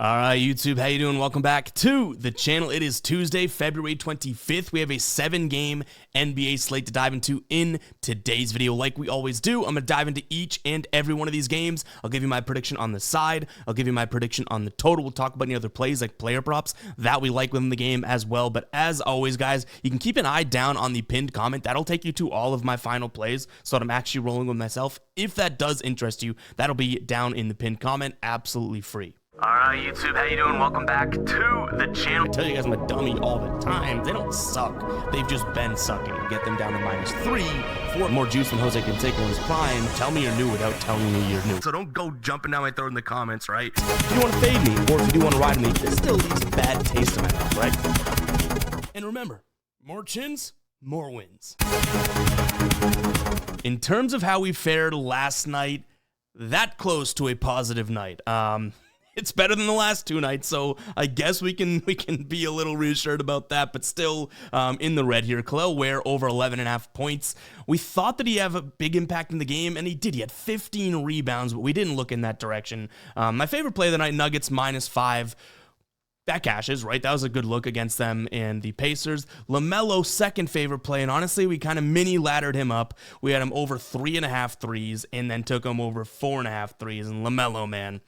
All right, YouTube, how you doing? Welcome back to the channel. It is Tuesday, February 25th. We have a 7-game NBA slate to dive into in today's video. Like we always do, I'm going to dive into each and every one of these games. I'll give you my prediction on the side. I'll give you my prediction on the total. We'll talk about any other plays like player props that we like within the game as well. But as always, guys, you can keep an eye down on the pinned comment. That'll take you to all of my final plays so that I'm actually rolling with myself. If that does interest you, that'll be down in the pinned comment, absolutely free. Alright, YouTube, how you doing? Welcome back to the channel. I tell you guys I'm a dummy all the time. They don't suck. They've just been sucking. Get them down to -3, 4. More juice than Jose Canseco in his prime. Tell me you're new without telling me you're new. So don't go jumping down my throat in the comments, right? If you want to fade me, or if you do want to ride me, this still leaves a bad taste in my mouth, right? And remember, more chins, more wins. In terms of how we fared last night, that close to a positive night. It's better than the last 2 nights, so I guess we can be a little reassured about that, but still in the red here. Khalil Ware over 11.5 points. We thought that he'd have a big impact in the game, and he did. He had 15 rebounds, but we didn't look in that direction. My favorite play of the night, Nuggets -5. That cashes, right? That was a good look against them and the Pacers. LaMelo, second favorite play, and honestly, we kind of mini-laddered him up. We had him over 3.5 threes, and then took him over 4.5 threes, and LaMelo, man,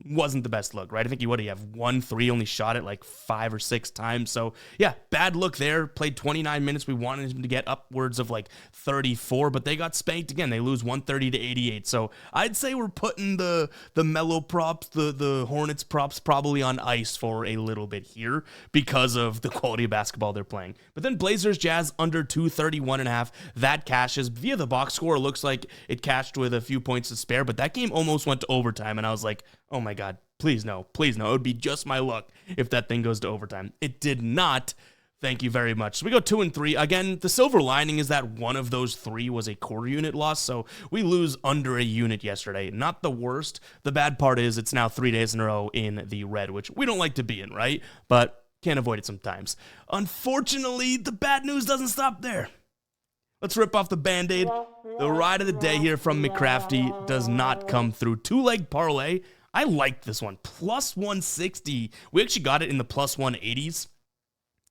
wasn't the best look, right? I think he have 1 3, only shot it like 5 or 6 times. So yeah, bad look there. Played 29 minutes. We wanted him to get upwards of like 34, but they got spanked again. They lose 130 to 88. So I'd say we're putting the Melo props, the Hornets props probably on ice for a little bit here because of the quality of basketball they're playing. But then Blazers Jazz under 231.5. That cashes via the box score. It looks like it cashed with a few points to spare, but that game almost went to overtime, and I was like, oh my God, please no, please no. It would be just my luck if that thing goes to overtime. It did not. Thank you very much. So we go 2 and 3. Again, the silver lining is that one of those 3 was a quarter unit loss, so we lose under a unit yesterday. Not the worst. The bad part is it's now 3 days in a row in the red, which we don't like to be in, right? But can't avoid it sometimes. Unfortunately, the bad news doesn't stop there. Let's rip off the Band-Aid. The ride of the day here from McCrafty does not come through. 2-leg parlay. I liked this one. Plus 160. We actually got it in the plus 180s.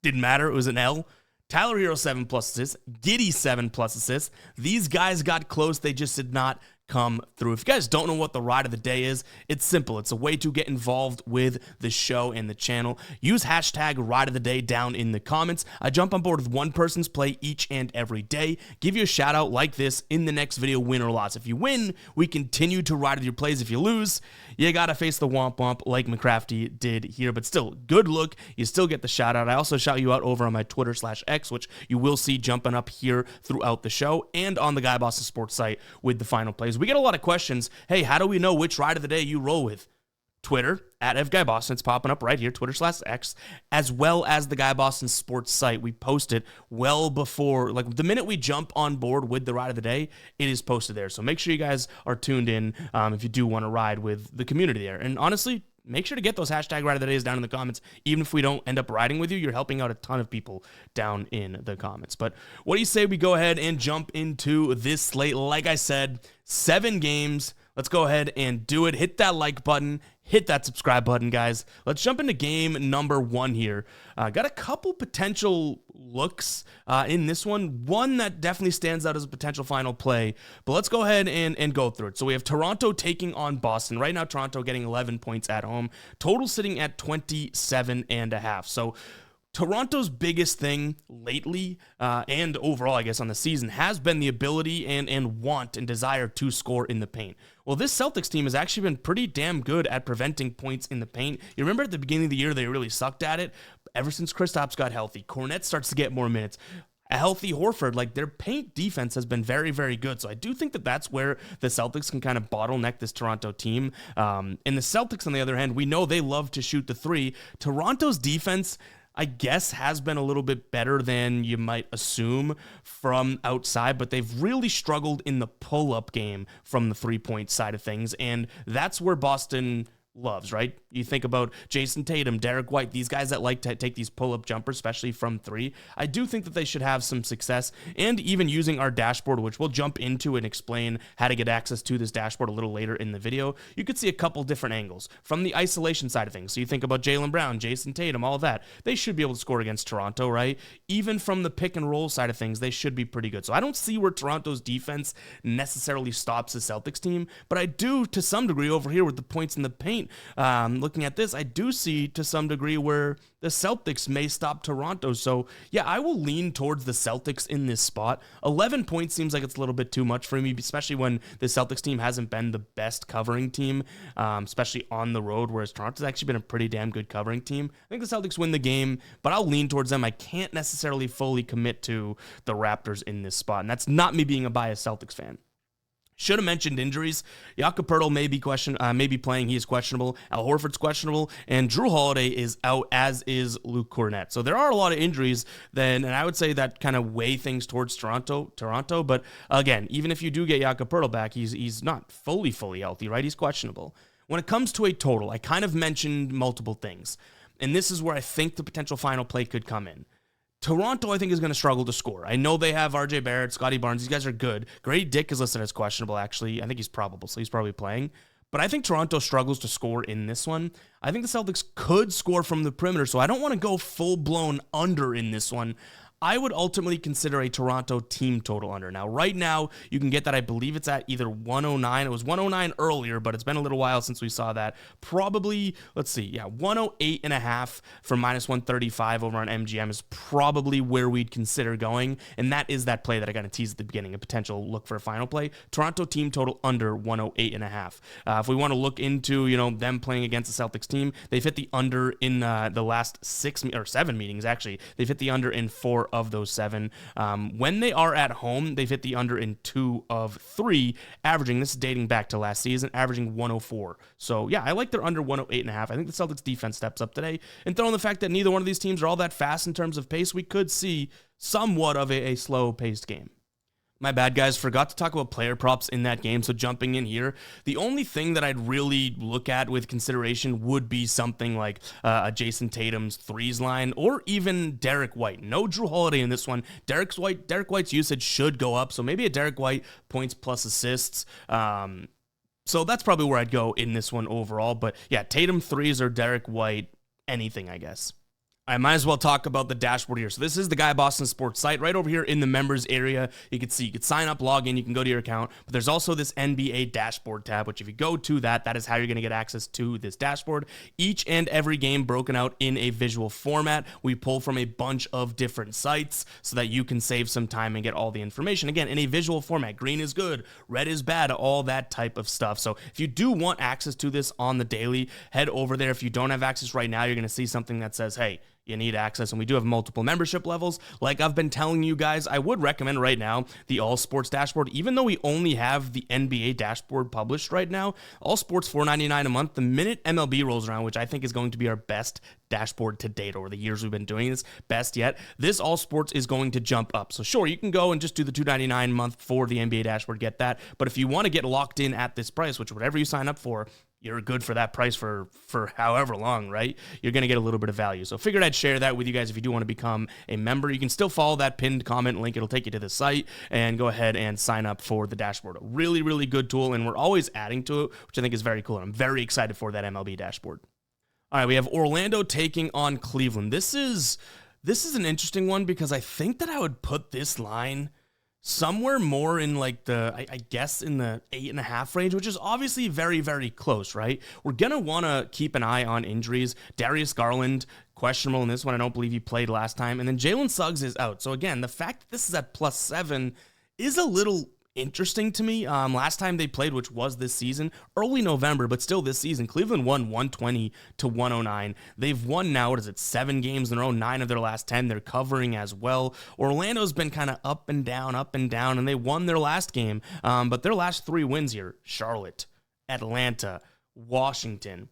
Didn't matter. It was an L. Tyler Hero 7+ assists. Giddey 7+ assists. These guys got close. They just did not come through. If you guys don't know what the ride of the day is, it's simple. It's a way to get involved with the show and the channel. Use hashtag ride of the day down in the comments. I jump on board with one person's play each and every day. Give you a shout out like this in the next video, win or loss. If you win, we continue to ride with your plays. If you lose, you gotta face the womp womp like McCrafty did here. But still, good look. You still get the shout out. I also shout you out over on my Twitter/X, which you will see jumping up here throughout the show, and on the Guy Boston Sports site with the final plays. We get a lot of questions. Hey, how do we know which ride of the day you roll with? Twitter, @FGuyBoston. It's popping up right here, Twitter/X, as well as the Guy Boston Sports site. We post it well before, like the minute we jump on board with the ride of the day, it is posted there. So make sure you guys are tuned in if you do want to ride with the community there. And honestly, make sure to get those hashtag ride of the days down in the comments. Even if we don't end up riding with you, you're helping out a ton of people down in the comments. But what do you say we go ahead and jump into this slate? Like I said, 7 games. Let's go ahead and do it. Hit that like button. Hit that subscribe button, guys. Let's jump into game number 1 here. Got a couple potential looks in this one. One that definitely stands out as a potential final play. But let's go ahead and go through it. So we have Toronto taking on Boston. Right now, Toronto getting 11 points at home. Total sitting at 27.5. So Toronto's biggest thing lately, and overall, I guess, on the season, has been the ability and want and desire to score in the paint. Well, this Celtics team has actually been pretty damn good at preventing points in the paint. You remember at the beginning of the year, they really sucked at it. Ever since Kristaps got healthy, Kornet starts to get more minutes. A healthy Horford, like their paint defense has been very, very good. So I do think that that's where the Celtics can kind of bottleneck this Toronto team. And the Celtics, on the other hand, we know they love to shoot the 3. Toronto's defense, I guess, has been a little bit better than you might assume from outside, but they've really struggled in the pull-up game from the 3-point side of things, and that's where Boston loves, right? You think about Jason Tatum, Derek White, these guys that like to take these pull-up jumpers, especially from three. I do think that they should have some success, and even using our dashboard, which we'll jump into and explain how to get access to this dashboard a little later in the video. You could see a couple different angles from the isolation side of things. So you think about Jaylen Brown, Jason Tatum, all that. They should be able to score against Toronto, right? Even from the pick and roll side of things, they should be pretty good. So I don't see where Toronto's defense necessarily stops the Celtics team, but I do to some degree over here with the points in the paint. Looking at this, I do see to some degree where the Celtics may stop Toronto. So yeah, I will lean towards the Celtics in this spot. 11 points seems like it's a little bit too much for me, especially when the Celtics team hasn't been the best covering team, especially on the road, whereas Toronto's actually been a pretty damn good covering team. I think the Celtics win the game, but I'll lean towards them. I can't necessarily fully commit to the Raptors in this spot, and that's not me being a biased Celtics fan. Should have mentioned injuries. Jakob Poeltl may be playing. He is questionable. Al Horford's questionable. And Drew Holiday is out, as is Luke Cornett. So there are a lot of injuries then, and I would say that kind of weigh things towards Toronto. But again, even if you do get Jakob Poeltl back, he's not fully healthy, right? He's questionable. When it comes to a total, I kind of mentioned multiple things. And this is where I think the potential final play could come in. Toronto, I think, is going to struggle to score. I know they have RJ Barrett, Scotty Barnes. These guys are good. Grady Dick is listed as questionable, actually. I think he's probable, so he's probably playing. But I think Toronto struggles to score in this one. I think the Celtics could score from the perimeter, so I don't want to go full-blown under in this one. I would ultimately consider a Toronto team total under. Now, right now, you can get that. I believe it's at either 109. It was 109 earlier, but it's been a little while since we saw that. Probably, 108.5 for minus 135 over on MGM is probably where we'd consider going. And that is that play that I got to tease at the beginning, a potential look for a final play. Toronto team total under 108.5. If we want to look into, them playing against the Celtics team, they've hit the under in the last 7 meetings, actually. They've hit the under in 4 of those 7. When they are at home, they've hit the under in 2 of 3, averaging, this is dating back to last season, averaging 104. So yeah, I like their under 108.5. I think the Celtics defense steps up today. And throwing the fact that neither one of these teams are all that fast in terms of pace, we could see somewhat of a slow-paced game. My bad, guys. Forgot to talk about player props in that game, so jumping in here. The only thing that I'd really look at with consideration would be something like a Jason Tatum's threes line, or even Derek White. No Drew Holiday in this one. Derek White's usage should go up, so maybe a Derek White points plus assists. So that's probably where I'd go in this one overall. But yeah, Tatum threes or Derek White, anything, I guess. I might as well talk about the dashboard here. So this is the Guy Boston Sports site right over here in the members area. You can see, you can sign up, log in, you can go to your account, but there's also this NBA dashboard tab, which if you go to that is how you're going to get access to this dashboard. Each and every game broken out in a visual format. We pull from a bunch of different sites so that you can save some time and get all the information. Again, in a visual format, green is good, red is bad, all that type of stuff. So if you do want access to this on the daily, head over there. If you don't have access right now, you're going to see something that says, hey, you need access, and we do have multiple membership levels. Like I've been telling you guys, I would recommend right now the All Sports dashboard, even though we only have the NBA dashboard published right now. All Sports $4.99 a month. The minute MLB rolls around, which I think is going to be our best dashboard to date over the years we've been doing this, best yet, this All Sports is going to jump up. So sure, you can go and just do the $2.99 a month for the NBA dashboard, get that. But if you want to get locked in at this price, which whatever you sign up for, you're good for that price for however long, right? You're going to get a little bit of value. So figured I'd share that with you guys if you do want to become a member. You can still follow that pinned comment link. It'll take you to the site and go ahead and sign up for the dashboard. A really, really good tool, and we're always adding to it, which I think is very cool. And I'm very excited for that MLB dashboard. All right, we have Orlando taking on Cleveland. This is an interesting one because I think that I would put this line somewhere more in like I guess in the 8.5 range, which is obviously very, very close, right? We're going to want to keep an eye on injuries. Darius Garland, questionable in this one. I don't believe he played last time. And then Jalen Suggs is out. So again, the fact that this is at +7 is a little interesting to me. Last time they played, which was this season, early November, but still this season, Cleveland won 120-109. They've won now, 7 games in a row, 9 of their last 10. They're covering as well. Orlando's been kind of up and down, and they won their last game. But their last 3 wins here, Charlotte, Atlanta, Washington,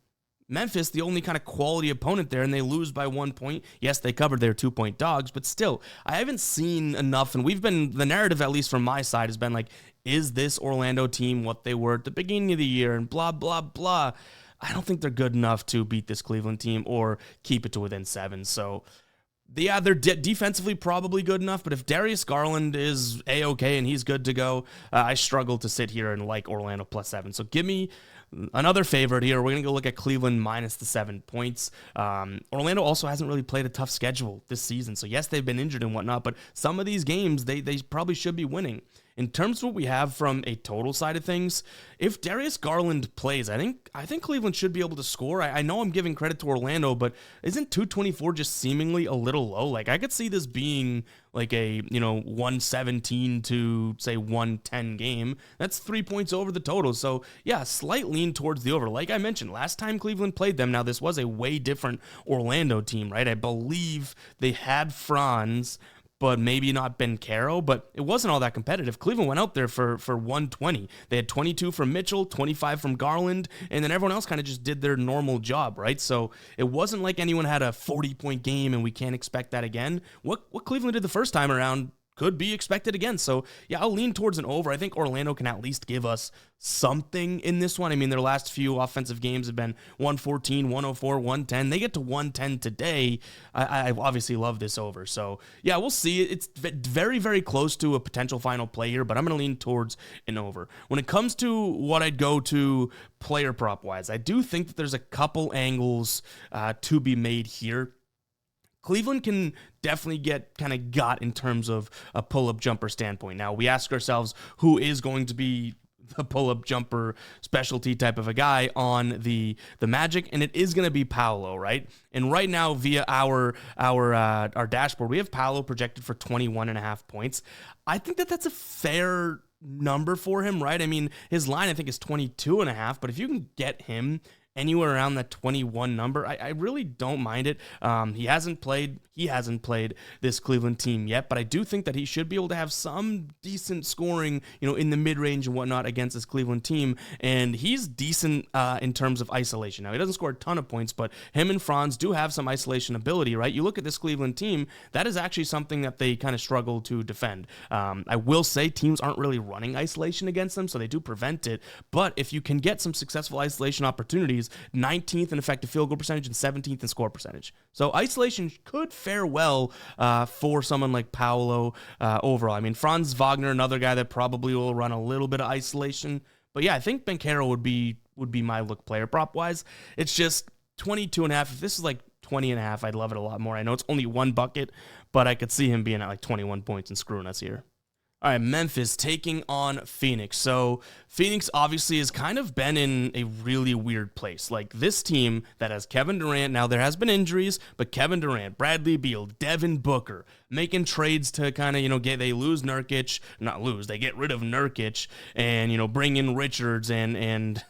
Memphis, the only kind of quality opponent there, and they lose by 1 point. Yes, they covered their 2-point dogs, but still, I haven't seen enough, and the narrative, at least from my side, has been like, is this Orlando team what they were at the beginning of the year, and blah, blah, blah. I don't think they're good enough to beat this Cleveland team or keep it to within 7. So yeah, they're defensively probably good enough, but if Darius Garland is A-okay and he's good to go, I struggle to sit here and like Orlando +7. So give me another favorite here. We're going to go look at Cleveland minus the 7 points. Orlando also hasn't really played a tough schedule this season. So yes, they've been injured and whatnot, but some of these games, they probably should be winning. In terms of what we have from a total side of things, if Darius Garland plays, I think Cleveland should be able to score. I know I'm giving credit to Orlando, but isn't 224 just seemingly a little low? Like, I could see this being like a, 117 to, say, 110 game. That's 3 points over the total. So, yeah, slight lean towards the over. Like I mentioned, last time Cleveland played them, now this was a way different Orlando team, right? I believe they had Franz, but maybe not Ben Caro, but it wasn't all that competitive. Cleveland went out there for 120. They had 22 from Mitchell, 25 from Garland, and then everyone else kind of just did their normal job, right? So it wasn't like anyone had a 40-point game, and we can't expect that again. What Cleveland did the first time around could be expected again. So, yeah, I'll lean towards an over. I think Orlando can at least give us something in this one. I mean, their last few offensive games have been 114, 104, 110. They get to 110 today. I obviously love this over. So, yeah, we'll see. It's very, very close to a potential final play here, but I'm going to lean towards an over. When it comes to what I'd go to player prop-wise, I do think that there's a couple angles to be made here. Cleveland can definitely get kind of got in terms of a pull-up jumper standpoint. Now, we ask ourselves who is going to be the pull-up jumper specialty type of a guy on the Magic, and it is going to be Paolo, right? And right now, via our dashboard, we have Paolo projected for 21.5 points. I think that that's a fair number for him, right? I mean, his line, I think, is 22.5, but if you can get him anywhere around that 21 number, I really don't mind it. He hasn't played this Cleveland team yet, but I do think that he should be able to have some decent scoring, in the mid-range and whatnot against this Cleveland team, and he's decent in terms of isolation. Now, he doesn't score a ton of points, but him and Franz do have some isolation ability, right? You look at this Cleveland team, that is actually something that they kind of struggle to defend. I will say teams aren't really running isolation against them, so they do prevent it, but if you can get some successful isolation opportunities, 19th in effective field goal percentage and 17th in score percentage. So isolation could fare well for someone like Paolo overall. I mean, Franz Wagner, another guy that probably will run a little bit of isolation. But yeah, I think Ben Caro would be my look player prop wise. It's just 22.5. If this is like 20.5, I'd love it a lot more. I know it's only one bucket, but I could see him being at like 21 points and screwing us here. All right, Memphis taking on Phoenix. So Phoenix obviously has kind of been in a really weird place. Like this team that has Kevin Durant, now there has been injuries, but Kevin Durant, Bradley Beal, Devin Booker, making trades to kind of, they lose Nurkic, they get rid of Nurkic and, bring in Richards and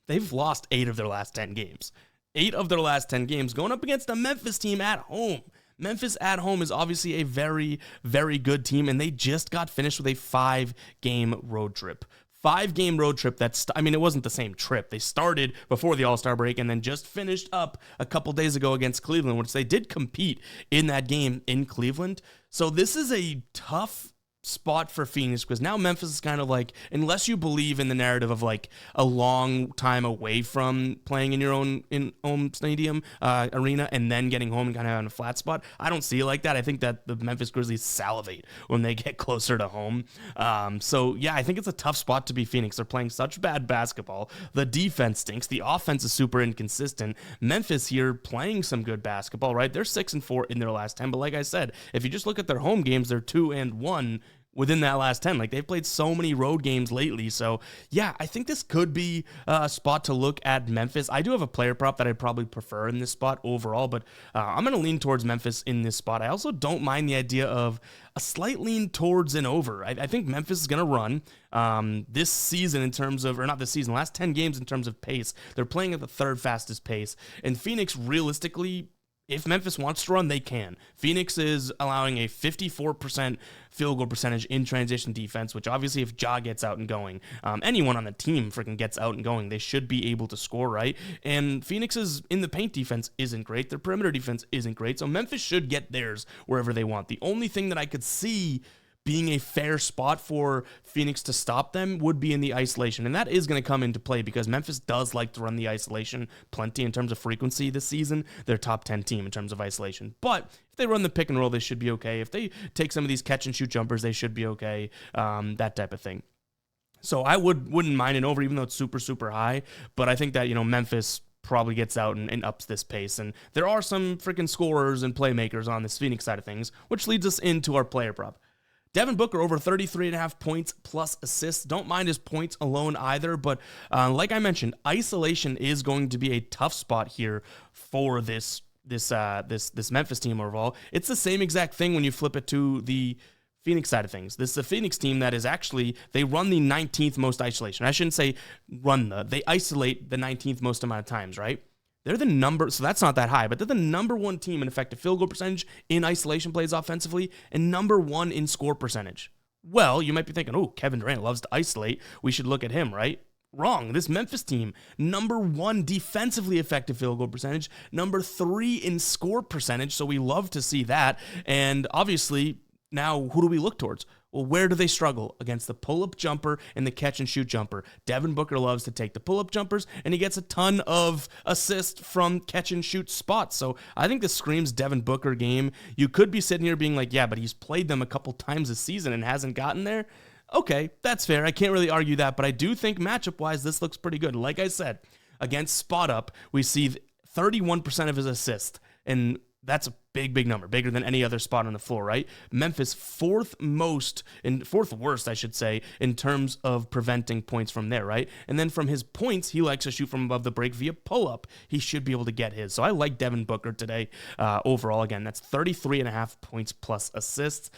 they've lost 8 of their last 10 games. 8 of their last 10 games going up against a Memphis team at home. Memphis at home is obviously a very, very good team, and they just got finished with a 5-game road trip. 5-game road trip. It wasn't the same trip. They started before the All-Star break and then just finished up a couple days ago against Cleveland, which they did compete in that game in Cleveland. So this is a tough spot for Phoenix because now Memphis is kind of like, unless you believe in the narrative of like a long time away from playing in your own home stadium arena and then getting home and kind of on a flat spot, I don't see it like that. I think that the Memphis Grizzlies salivate when they get closer to home. So yeah, I think it's a tough spot to be Phoenix. They're playing such bad basketball. The defense stinks. The offense is super inconsistent. Memphis here playing some good basketball, right? They're 6-4 in their last 10, but like I said, if you just look at their home games, they're 2-1 within that last 10. Like, they've played so many road games lately. So, yeah, I think this could be a spot to look at Memphis. I do have a player prop that I'd probably prefer in this spot overall, but I'm going to lean towards Memphis in this spot. I also don't mind the idea of a slight lean towards an over. I think Memphis is going to run this season in terms of, or not this season, last 10 games in terms of pace. They're playing at the 3rd fastest pace. And Phoenix, realistically, if Memphis wants to run, they can. Phoenix is allowing a 54% field goal percentage in transition defense, which obviously if Ja gets out and going, anyone on the team freaking gets out and going, they should be able to score, right? And Phoenix's in the paint defense isn't great. Their perimeter defense isn't great. So Memphis should get theirs wherever they want. The only thing that I could see being a fair spot for Phoenix to stop them would be in the isolation. And that is going to come into play because Memphis does like to run the isolation plenty in terms of frequency this season. They're top 10 team in terms of isolation. But if they run the pick and roll, they should be okay. If they take some of these catch and shoot jumpers, they should be okay. That type of thing. So I wouldn't mind an over, even though it's super, super high. But I think that, Memphis probably gets out and ups this pace. And there are some freaking scorers and playmakers on this Phoenix side of things, which leads us into our player prop. Devin Booker over 33.5 points plus assists. Don't mind his points alone either, but like I mentioned, isolation is going to be a tough spot here for this Memphis team overall. It's the same exact thing when you flip it to the Phoenix side of things. This is a Phoenix team that is actually, they run the 19th most isolation. I shouldn't say they isolate the 19th most amount of times, right? They're the number, so that's not that high, but they're the number one team in effective field goal percentage in isolation plays offensively and number one in score percentage. Well, you might be thinking, oh, Kevin Durant loves to isolate. We should look at him, right? Wrong. This Memphis team, number one defensively effective field goal percentage, number 3 in score percentage, so we love to see that. And obviously, now who do we look towards? Well, where do they struggle? Against the pull-up jumper and the catch-and-shoot jumper. Devin Booker loves to take the pull-up jumpers, and he gets a ton of assists from catch-and-shoot spots. So I think this screams Devin Booker game. You could be sitting here being like, yeah, but he's played them a couple times this season and hasn't gotten there. Okay, that's fair. I can't really argue that, but I do think matchup-wise, this looks pretty good. Like I said, against spot-up, we see 31% of his assists, and that's a big number, bigger than any other spot on the floor, right? Memphis fourth worst, I should say, in terms of preventing points from there, right? And then from his points, he likes to shoot from above the break via pull-up. He should be able to get his. So I like Devin Booker today overall. Again, that's 33.5 points plus assists.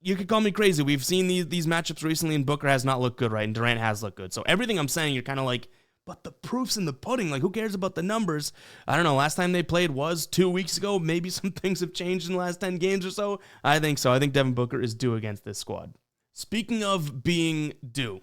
You could call me crazy. We've seen these matchups recently, and Booker has not looked good, right? And Durant has looked good. So everything I'm saying, you're kind of like, but the proof's in the pudding. Like, who cares about the numbers? I don't know. Last time they played was 2 weeks ago. Maybe some things have changed in the last 10 games or so. I think so. I think Devin Booker is due against this squad. Speaking of being due,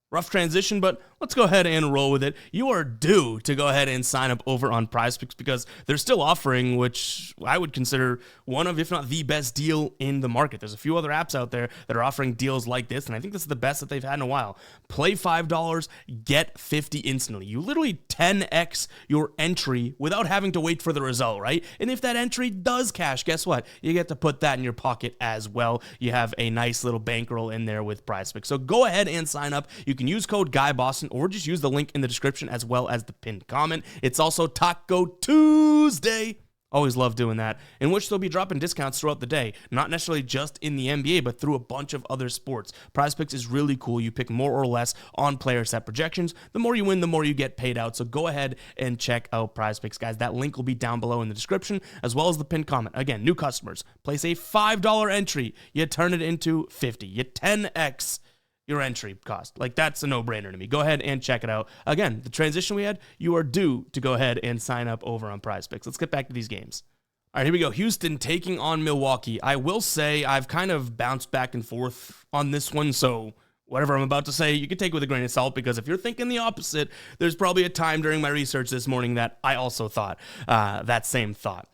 rough transition, but let's go ahead and roll with it. You are due to go ahead and sign up over on PrizePicks because they're still offering, which I would consider one of, if not the best deal in the market. There's a few other apps out there that are offering deals like this, and I think this is the best that they've had in a while. Play $5, get 50 instantly. You literally 10x your entry without having to wait for the result, right? And if that entry does cash, guess what? You get to put that in your pocket as well. You have a nice little bankroll in there with PrizePicks. So go ahead and sign up. You can use code GUYBOSTON or just use the link in the description as well as the pinned comment. It's also Taco Tuesday. Always love doing that, in which they'll be dropping discounts throughout the day, not necessarily just in the NBA, but through a bunch of other sports. PrizePicks is really cool. You pick more or less on player set projections. The more you win, the more you get paid out. So go ahead and check out PrizePicks, guys. That link will be down below in the description, as well as the pinned comment. Again, new customers, place a $5 entry. You turn it into 50. You 10x your entry cost. Like, that's a no-brainer to me. Go ahead and check it out. Again, the transition we had, you are due to go ahead and sign up over on PrizePicks. Let's get back to these games. All right, here we go. Houston taking on Milwaukee. I will say I've kind of bounced back and forth on this one, so whatever I'm about to say, you can take with a grain of salt, because if you're thinking the opposite, there's probably a time during my research this morning that I also thought that same thought.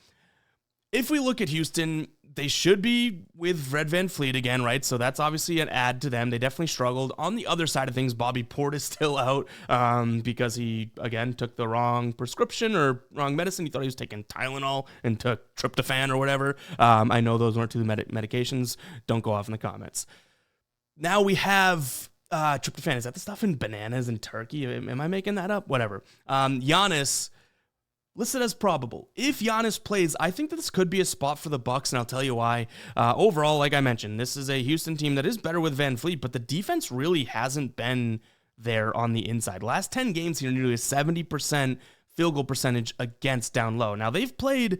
If we look at Houston, they should be with Fred VanVleet again, right? So that's obviously an add to them. They definitely struggled. On the other side of things, Bobby Portis still out because he, again, took the wrong prescription or wrong medicine. He thought he was taking Tylenol and took tryptophan or whatever. I know those weren't two medications. Don't go off in the comments. Now we have tryptophan. Is that the stuff in bananas and turkey? Am I making that up? Whatever. Giannis listed as probable. If Giannis plays, I think that this could be a spot for the Bucks, and I'll tell you why. Overall, like I mentioned, this is a Houston team that is better with VanVleet, but the defense really hasn't been there on the inside. Last 10 games here, nearly a 70% field goal percentage against down low. Now, they've played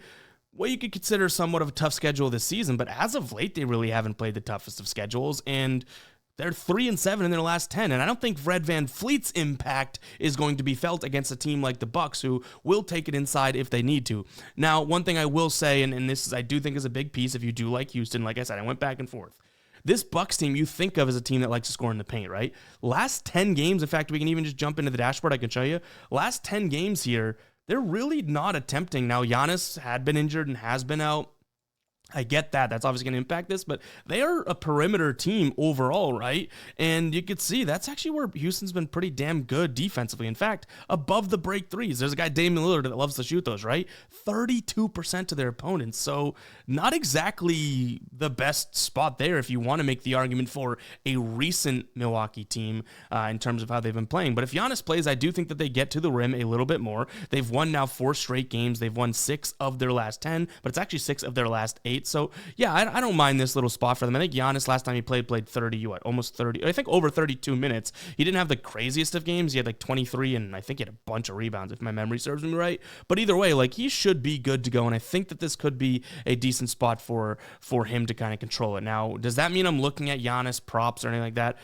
what you could consider somewhat of a tough schedule this season, but as of late, they really haven't played the toughest of schedules, and they're 3-7 in their last 10, and I don't think Fred VanVleet's impact is going to be felt against a team like the Bucks, who will take it inside if they need to. Now, one thing I will say, and this is, I do think is a big piece if you do like Houston, like I said, I went back and forth. This Bucks team you think of as a team that likes to score in the paint, right? Last 10 games, in fact, we can even just jump into the dashboard, I can show you. Last 10 games here, they're really not attempting. Now, Giannis had been injured and has been out. I get that. That's obviously going to impact this, but they are a perimeter team overall, right? And you could see that's actually where Houston's been pretty damn good defensively. In fact, above the break threes, there's a guy, Damian Lillard, that loves to shoot those, right? 32% to their opponents. So not exactly the best spot there if you want to make the argument for a recent Milwaukee team in terms of how they've been playing. But if Giannis plays, I do think that they get to the rim a little bit more. They've won now 4 straight games. They've won 6 of their last 10, but it's actually 6 of their last 8. So, yeah, I don't mind this little spot for them. I think Giannis, last time he played 30, almost 30, I think over 32 minutes. He didn't have the craziest of games. He had like 23, and I think he had a bunch of rebounds, if my memory serves me right. But either way, like, he should be good to go, and I think that this could be a decent spot for him to kind of control it. Now, does that mean I'm looking at Giannis props or anything like that?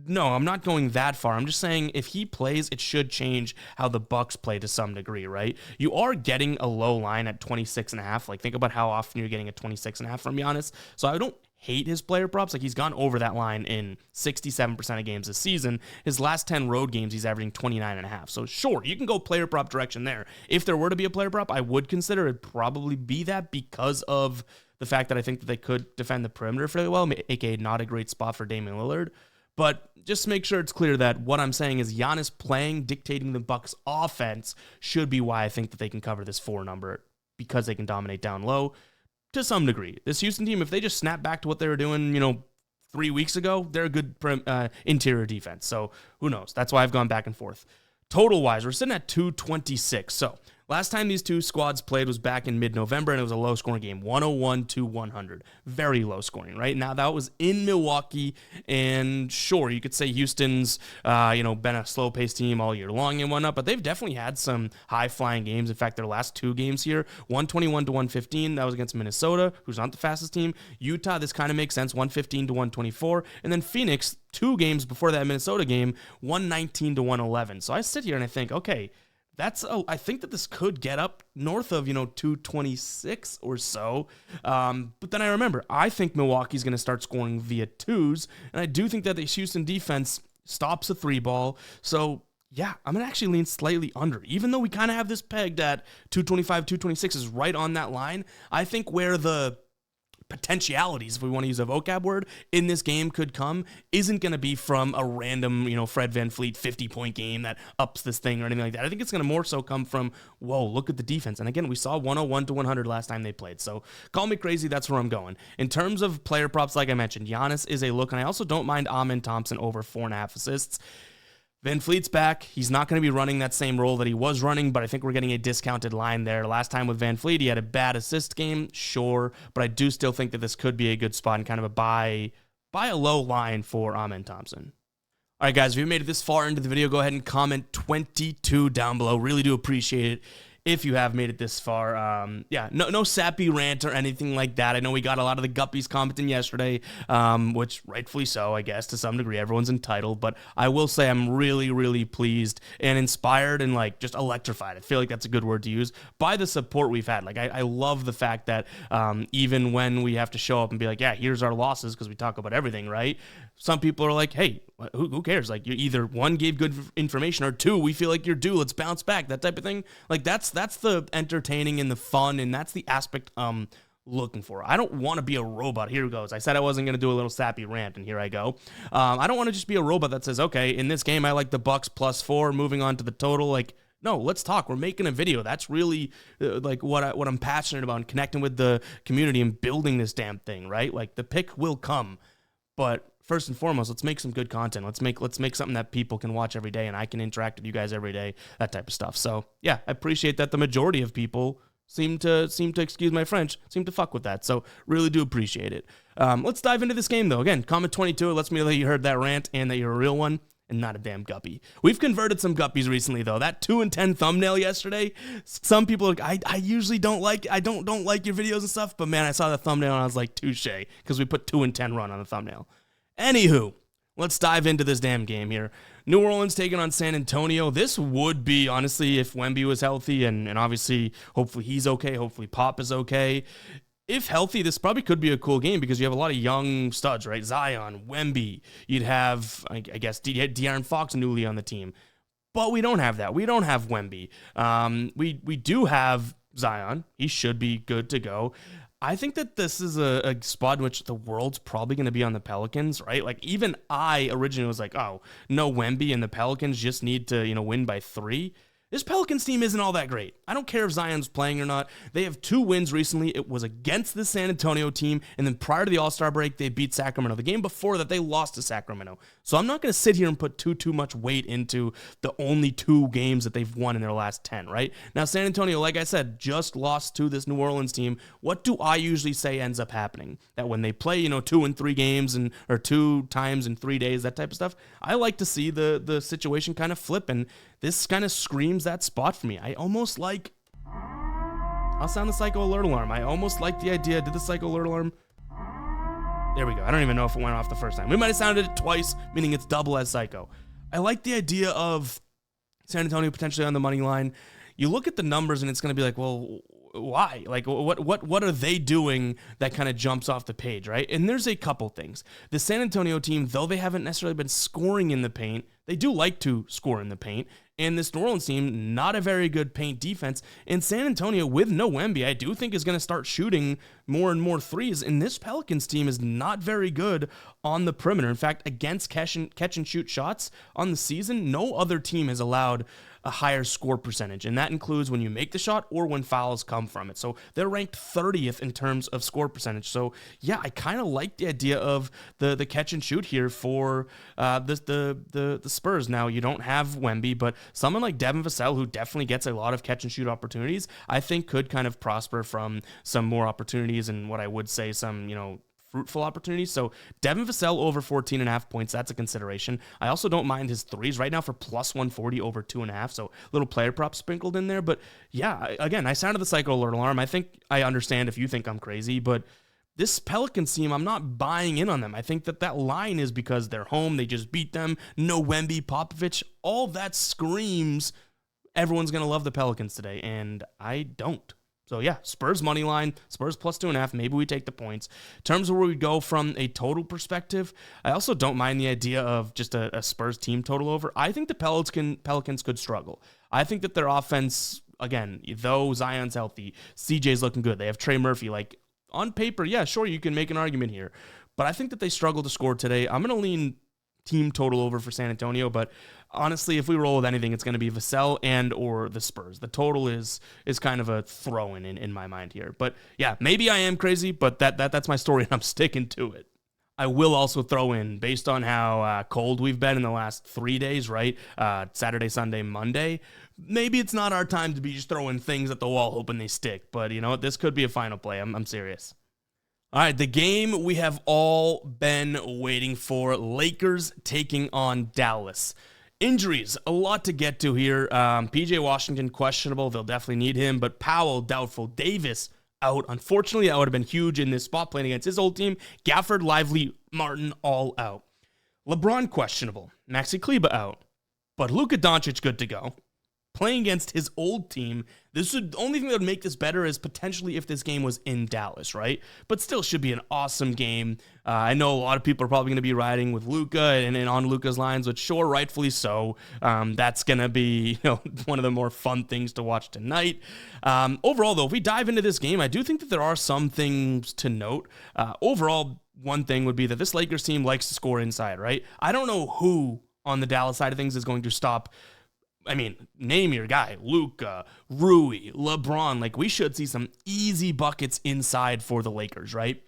No, I'm not going that far. I'm just saying if he plays, it should change how the Bucks play to some degree, right? You are getting a low line at 26.5. Like, think about how often you're getting a 26.5 from Giannis. So I don't hate his player props. Like, he's gone over that line in 67% of games this season. His last 10 road games, he's averaging 29.5. So sure, you can go player prop direction there. If there were to be a player prop, I would consider it probably be that because of the fact that I think that they could defend the perimeter fairly well, aka not a great spot for Damian Lillard. But just make sure it's clear that what I'm saying is Giannis playing, dictating the Bucks' offense should be why I think that they can cover this 4 number, because they can dominate down low to some degree. This Houston team, if they just snap back to what they were doing, 3 weeks ago, they're a good interior defense. So who knows? That's why I've gone back and forth. Total-wise, we're sitting at 226. So last time these two squads played was back in mid-November, and it was a low-scoring game, 101-100. Very low scoring, right? Now, that was in Milwaukee, and sure, you could say Houston's, been a slow-paced team all year long and whatnot, but they've definitely had some high-flying games. In fact, their last 2 games here, 121-115, that was against Minnesota, who's not the fastest team. Utah, this kind of makes sense, 115-124, and then Phoenix, 2 games before that Minnesota game, 119-111. So I sit here and I think, okay, I think that this could get up north of, 226 or so. But then I remember, I think Milwaukee's going to start scoring via 2s, and I do think that the Houston defense stops a 3-ball. So, yeah, I'm going to actually lean slightly under. Even though we kind of have this pegged at 225, 226 is right on that line, I think where the potentialities, if we want to use a vocab word, in this game could come isn't going to be from a random, Fred VanVleet 50-point game that ups this thing or anything like that. I think it's going to more so come from, whoa, look at the defense. And again, we saw 101-100 last time they played. So call me crazy, that's where I'm going. In terms of player props, like I mentioned, Giannis is a look, and I also don't mind Amen Thompson over 4.5 assists. VanVleet's back. He's not going to be running that same role that he was running, but I think we're getting a discounted line there. Last time with VanVleet, he had a bad assist game, sure, but I do still think that this could be a good spot and kind of a buy a low line for Amen Thompson. All right, guys, if you made it this far into the video, go ahead and comment 22 down below. Really do appreciate it if you have made it this far. No sappy rant or anything like that. I know we got a lot of the guppies commenting yesterday, which rightfully so, I guess, to some degree. Everyone's entitled, but I will say I'm really, really pleased and inspired and just electrified. I feel like that's a good word to use, by the support we've had. I love the fact that even when we have to show up and be like, yeah, here's our losses, because we talk about everything, right? Some people are like, hey, who cares? You either, 1, gave good information, or 2, we feel like you're due, let's bounce back, that type of thing. That's the entertaining and the fun, and that's the aspect I'm looking for. I don't want to be a robot. Here goes. I said I wasn't going to do a little sappy rant, and here I go. I don't want to just be a robot that says, okay, in this game, I like the Bucks +4, moving on to the total. No, let's talk. We're making a video. That's really what I'm passionate about, and connecting with the community and building this damn thing, right? The pick will come, but first and foremost, let's make some good content. Let's make something that people can watch every day, and I can interact with you guys every day, that type of stuff. So yeah, I appreciate that the majority of people seem to, excuse my French, seem to fuck with that. So really do appreciate it. Let's dive into this game though. Again, comment 22. It lets me know that you heard that rant and that you're a real one and not a damn guppy. We've converted some guppies recently though. That 2 and 10 thumbnail yesterday, some people are, I usually don't like your videos and stuff, but man, I saw the thumbnail and I was like, touche, because we put 2 and 10 run on the thumbnail. Anywho, let's dive into this damn game here. New Orleans taking on San Antonio. This would be, honestly, if Wemby was healthy, and obviously, hopefully he's okay, hopefully Pop is okay. If healthy, this probably could be a cool game because you have a lot of young studs, right? Zion, Wemby. You'd have, I guess, De'Aaron Fox newly on the team. But we don't have that. We don't have Wemby. We do have Zion. He should be good to go. I think that this is a spot in which the world's probably going to be on the Pelicans, right? Like, even I originally was like, oh, no Wemby, and the Pelicans just need to, win by 3. This Pelicans team isn't all that great. I don't care if Zion's playing or not. They have 2 wins recently. It was against the San Antonio team, and then prior to the All-Star break, they beat Sacramento. The game before that, they lost to Sacramento. So I'm not going to sit here and put too much weight into the only 2 games that they've won in their last 10, right? Now, San Antonio, like I said, just lost to this New Orleans team. What do I usually say ends up happening? That when they play, 2 and 3 games or 2 times in 3 days, that type of stuff, I like to see the situation kind of flip, and this kind of screams that spot for me. I almost like... I'll sound the psycho alert alarm. I almost like the idea. Did the psycho alert alarm? There we go. I don't even know if it went off the first time. We might have sounded it twice, meaning it's double as psycho. I like the idea of San Antonio potentially on the money line. You look at the numbers and it's going to be like, well, why? Like, what are they doing that kind of jumps off the page, right? And there's a couple things. The San Antonio team, though they haven't necessarily been scoring in the paint, they do like to score in the paint. And this New Orleans team, not a very good paint defense. And San Antonio, with no Wemby, I do think is going to start shooting more and more threes. And this Pelicans team is not very good on the perimeter. In fact, against catch and shoot shots on the season, no other team has allowed a higher score percentage, and that includes when you make the shot or when fouls come from it. So they're ranked 30th in terms of score percentage. So yeah, I kind of like the idea of the catch and shoot here for the Spurs. Now, you don't have Wemby, but someone like Devin Vassell, who definitely gets a lot of catch and shoot opportunities, I think could kind of prosper from some more opportunities and what I would say some, fruitful opportunities. So Devin Vassell over 14.5 points, that's a consideration. I also don't mind his threes right now for plus 140 over 2.5, so little player prop sprinkled in there. But yeah, again, I sounded the psycho alert alarm. I think I understand if you think I'm crazy, but this Pelicans team, I'm not buying in on them. I think that line is because they're home, they just beat them, no Wemby, Popovich, all that screams everyone's going to love the Pelicans today, and I don't. So yeah, Spurs money line, Spurs plus 2.5. Maybe we take the points. In terms of where we go from a total perspective, I also don't mind the idea of just a Spurs team total over. I think the Pelicans could struggle. I think that their offense, again, though Zion's healthy, CJ's looking good. They have Trey Murphy. Like, on paper, yeah, sure, you can make an argument here. But I think that they struggle to score today. I'm going to lean team total over for San Antonio, but honestly, if we roll with anything, it's going to be Vassell and or the Spurs. The total is kind of a throw-in in my mind here. But yeah, maybe I am crazy, but that's my story, and I'm sticking to it. I will also throw in, based on how cold we've been in the last 3 days, right? Saturday, Sunday, Monday. Maybe it's not our time to be just throwing things at the wall hoping they stick. But you know what? This could be a final play. I'm serious. All right, the game we have all been waiting for, Lakers taking on Dallas. Injuries, a lot to get to here. PJ Washington, questionable. They'll definitely need him. But Powell, doubtful. Davis, out. Unfortunately, that would have been huge in this spot playing against his old team. Gafford, Lively, Martin, all out. LeBron, questionable. Maxi Kleba, out. But Luka Doncic, good to go. Playing against his old team, the only thing that would make this better is potentially if this game was in Dallas, right? But still should be an awesome game. I know a lot of people are probably going to be riding with Luka and on Luka's lines, which sure, rightfully so. That's going to be one of the more fun things to watch tonight. Overall, though, if we dive into this game, I do think that there are some things to note. Overall, one thing would be that this Lakers team likes to score inside, right? I don't know who on the Dallas side of things is going to stop. I mean, name your guy, Luka, Rui, LeBron. Like, we should see some easy buckets inside for the Lakers, right?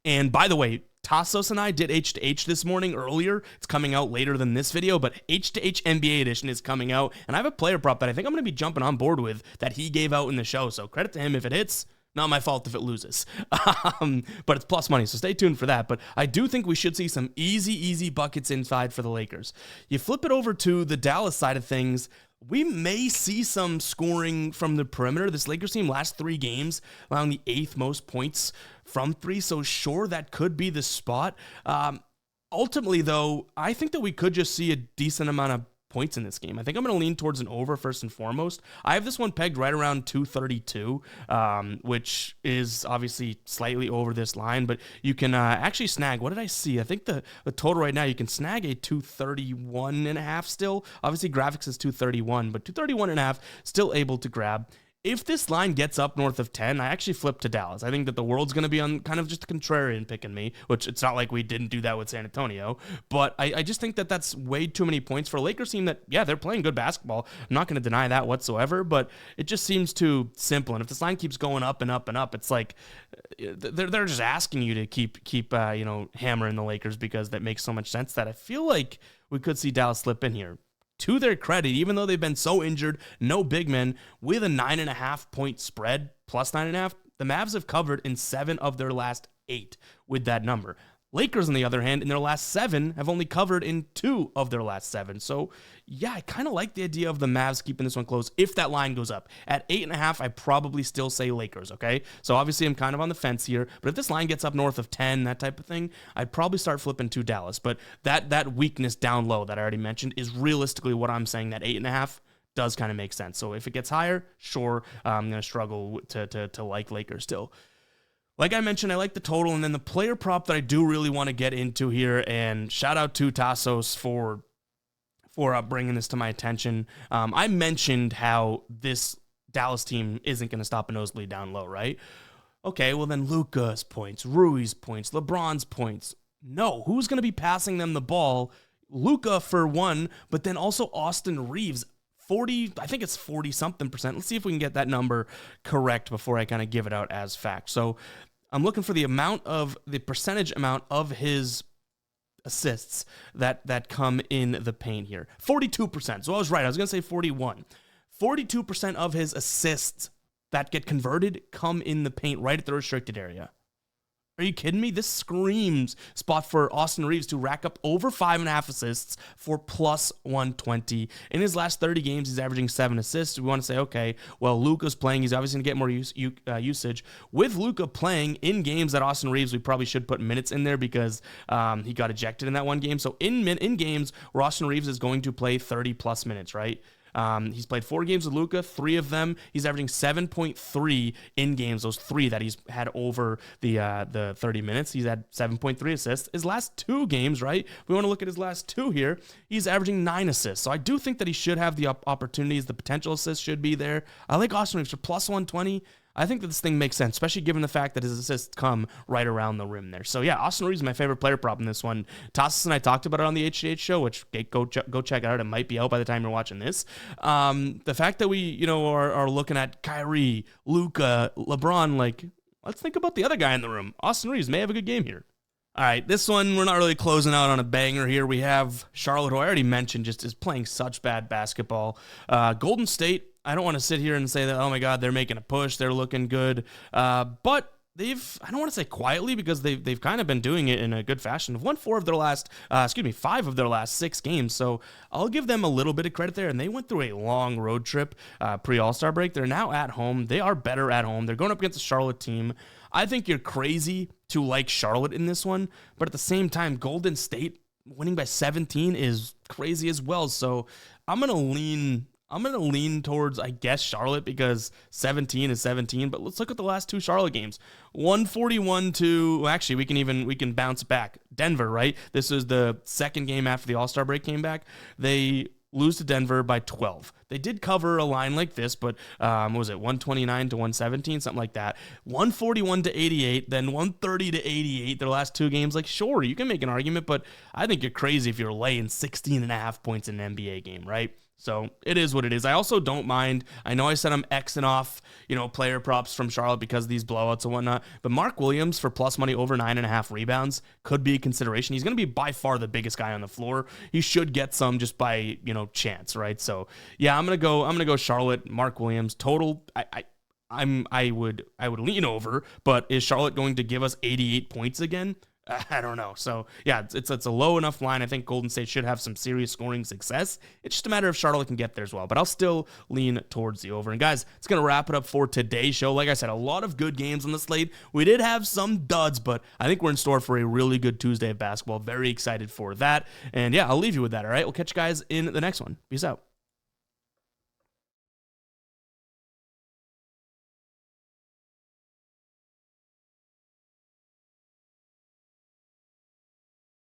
And by the way, Tassos and I did H2H this morning earlier. It's coming out later than this video, but H2H NBA edition is coming out. And I have a player prop that I think I'm going to be jumping on board with that he gave out in the show. So credit to him if it hits. Not my fault if it loses. But it's plus money, so stay tuned for that. But I do think we should see some easy buckets inside for the Lakers. You flip it over to the Dallas side of things, we may see some scoring from the perimeter. This Lakers team last 3 games allowing the 8th most points from 3, so sure, that could be the spot. Ultimately, though, I think that we could just see a decent amount of points in this game. I think I'm going to lean towards an over first and foremost. I have this one pegged right around 232, which is obviously slightly over this line, but you can actually snag, what did I see? I think the total right now, you can snag a 231.5 still. Obviously, graphics is 231, but 231.5 still able to grab. If this line gets up north of 10, I actually flip to Dallas. I think that the world's going to be on kind of just a contrarian picking me, which it's not like we didn't do that with San Antonio. But I just think that that's way too many points for a Lakers team that, yeah, they're playing good basketball. I'm not going to deny that whatsoever, but it just seems too simple. And if this line keeps going up and up and up, it's like they're just asking you to keep hammering the Lakers because that makes so much sense that I feel like we could see Dallas slip in here. To their credit, even though they've been so injured, no big men, with a 9.5 point spread, plus 9.5, the Mavs have covered in 7 of their last 8 with that number. Lakers, on the other hand, in their last 7, have only covered in 2 of their last 7. So, yeah, I kind of like the idea of the Mavs keeping this one close if that line goes up. At 8.5, I probably still say Lakers, okay? So, obviously, I'm kind of on the fence here. But if this line gets up north of 10, that type of thing, I'd probably start flipping to Dallas. But that weakness down low that I already mentioned is realistically what I'm saying, that 8.5 does kind of make sense. So, if it gets higher, sure, I'm going to struggle to like Lakers still. Like I mentioned, I like the total, and then the player prop that I do really want to get into here, and shout out to Tassos for bringing this to my attention. I mentioned how this Dallas team isn't going to stop a nosebleed down low, right? Okay, well then Luka's points, Rui's points, LeBron's points. No, who's going to be passing them the ball? Luka for one, but then also Austin Reeves. 40, I think it's 40-something%. Let's see if we can get that number correct before I kind of give it out as fact. So I'm looking for the percentage amount of his assists that come in the paint here. 42%. So I was right. I was going to say 41. 42% of his assists that get converted come in the paint right at the restricted area. Are you kidding me? This screams spot for Austin Reeves to rack up over 5.5 assists for plus 120. In his last 30 games, he's averaging 7 assists. We want to say, okay, well, Luka's playing. He's obviously going to get more usage. With Luka playing in games that Austin Reeves, we probably should put minutes in there because he got ejected in that one game. So in games where Austin Reeves is going to play 30-plus minutes, right? He's played 4 games with Luka, 3 of them. He's averaging 7.3 in games, those 3 that he's had over the 30 minutes. He's had 7.3 assists. His last 2 games, right? We want to look at his last 2 here. He's averaging 9 assists. So I do think that he should have the opportunities. The potential assists should be there. I like Austin Reeves for plus 120. I think that this thing makes sense, especially given the fact that his assists come right around the rim there. So, yeah, Austin Reeves is my favorite player prop in this one. Tassos and I talked about it on the HGH show, which go check it out. It might be out by the time you're watching this. The fact that we, are looking at Kyrie, Luka, LeBron, let's think about the other guy in the room. Austin Reeves may have a good game here. All right, this one, we're not really closing out on a banger here. We have Charlotte, who I already mentioned, just is playing such bad basketball. Golden State, I don't want to sit here and say that, oh my God, they're making a push, they're looking good. But I don't want to say quietly because they've kind of been doing it in a good fashion. They've won 5 of their last 6 games. So I'll give them a little bit of credit there. And they went through a long road trip pre-All-Star break. They're now at home. They are better at home. They're going up against the Charlotte team. I think you're crazy to like Charlotte in this one. But at the same time, Golden State winning by 17 is crazy as well. So I'm going to lean towards, I guess, Charlotte because 17 is 17, but let's look at the last 2 Charlotte games. 141 to, well, actually, we can bounce back. Denver, right? This is the second game after the All-Star break came back. They lose to Denver by 12. They did cover a line like this, but what was it, 129 to 117, something like that. 141 to 88, then 130 to 88. Their last 2 games, sure, you can make an argument, but I think you're crazy if you're laying 16.5 points in an NBA game, right? So it is what it is. I also don't mind. I know I said I'm Xing off, player props from Charlotte because of these blowouts and whatnot. But Mark Williams for plus money over 9.5 rebounds could be a consideration. He's going to be by far the biggest guy on the floor. He should get some just by chance, right? So yeah, I'm gonna go Charlotte. Mark Williams total. I would lean over, but is Charlotte going to give us 88 points again? I don't know. So, yeah, it's a low enough line. I think Golden State should have some serious scoring success. It's just a matter of Charlotte can get there as well. But I'll still lean towards the over. And, guys, it's going to wrap it up for today's show. Like I said, a lot of good games on the slate. We did have some duds, but I think we're in store for a really good Tuesday of basketball. Very excited for that. And, yeah, I'll leave you with that, all right? We'll catch you guys in the next one. Peace out.